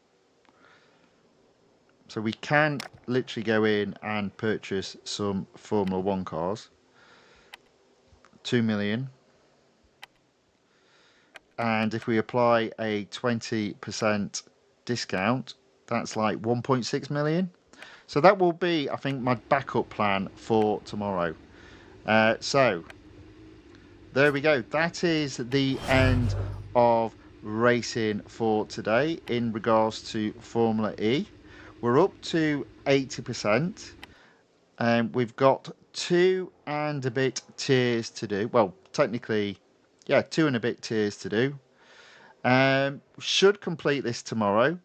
So we can literally go in and purchase some Formula 1 cars. 2 million. And if we apply a 20% discount, that's like 1.6 million. So that will be, I think, my backup plan for tomorrow. So there we go. That is the end of racing for today in regards to Formula E. We're up to 80%. We've got 2 and a bit tiers to do. Well, technically, yeah, 2 and a bit tiers to do. Should complete this tomorrow.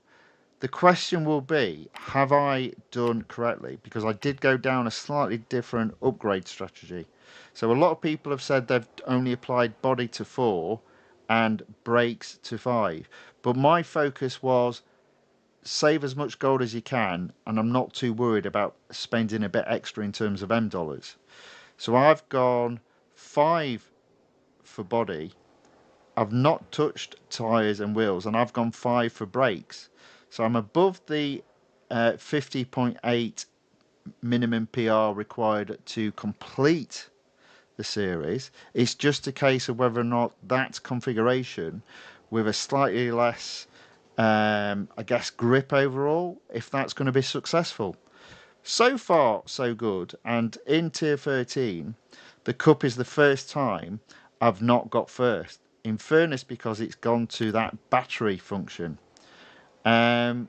The question will be, have I done correctly? Because I did go down a slightly different upgrade strategy. So a lot of people have said they've only applied body to 4 and brakes to 5. But my focus was save as much gold as you can, and I'm not too worried about spending a bit extra in terms of M dollars. So I've gone 5 for body. I've not touched tyres and wheels, and I've gone 5 for brakes. So I'm above the 50.8 minimum PR required to complete the series. It's just a case of whether or not that configuration with a slightly less, I guess, grip overall, if that's going to be successful. So far, so good. And in Tier 13, the Cup is the first time I've not got first. In fairness, because it's gone to that battery function. But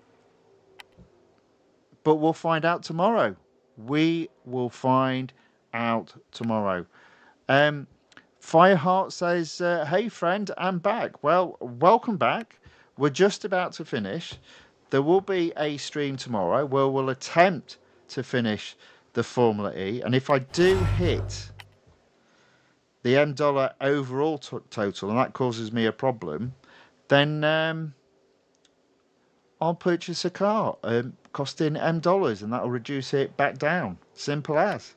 we'll find out tomorrow. We will find out tomorrow. Fireheart says, hey friend, I'm back. Well, welcome back. We're just about to finish. There will be a stream tomorrow where we'll attempt to finish the Formula E. And if I do hit the M dollar overall total, and that causes me a problem, then I'll purchase a car costing M dollars, and that'll reduce it back down. Simple as.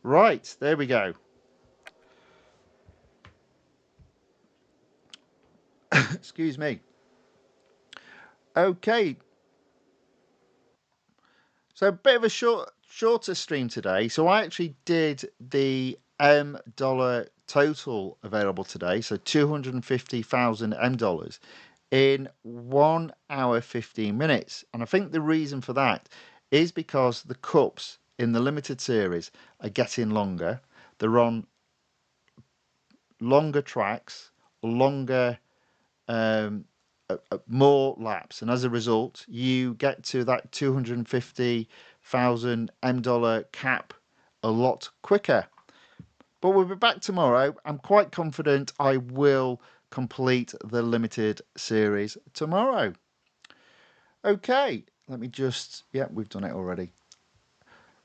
Right, there we go. Excuse me. Okay. So a bit of a shorter stream today. So I actually did the M dollar total available today. So 250,000 M dollars in 1 hour 15 minutes. And I think the reason for that is because the cups in the limited series are getting longer. They're on longer tracks, longer, more laps. And as a result, you get to that 250,000 M dollar cap a lot quicker. But we'll be back tomorrow. I'm quite confident I will complete the limited series tomorrow. Okay, let me just, yeah, we've done it already.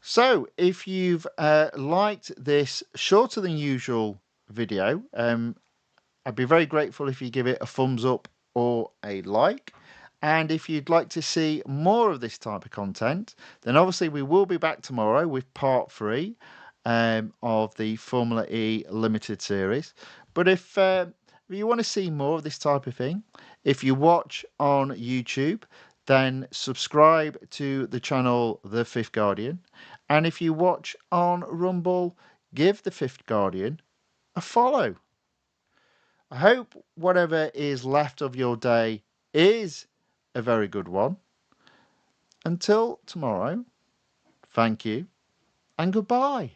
So if you've liked this shorter than usual video, I'd be very grateful if you give it a thumbs up or a like. And if you'd like to see more of this type of content, then obviously we will be back tomorrow with part 3 of the Formula E Limited series. But if you want to see more of this type of thing, if you watch on YouTube, then subscribe to the channel The Fifth Guardian. And if you watch on Rumble, give The Fifth Guardian a follow. I hope whatever is left of your day is a very good one. Until tomorrow, thank you and goodbye.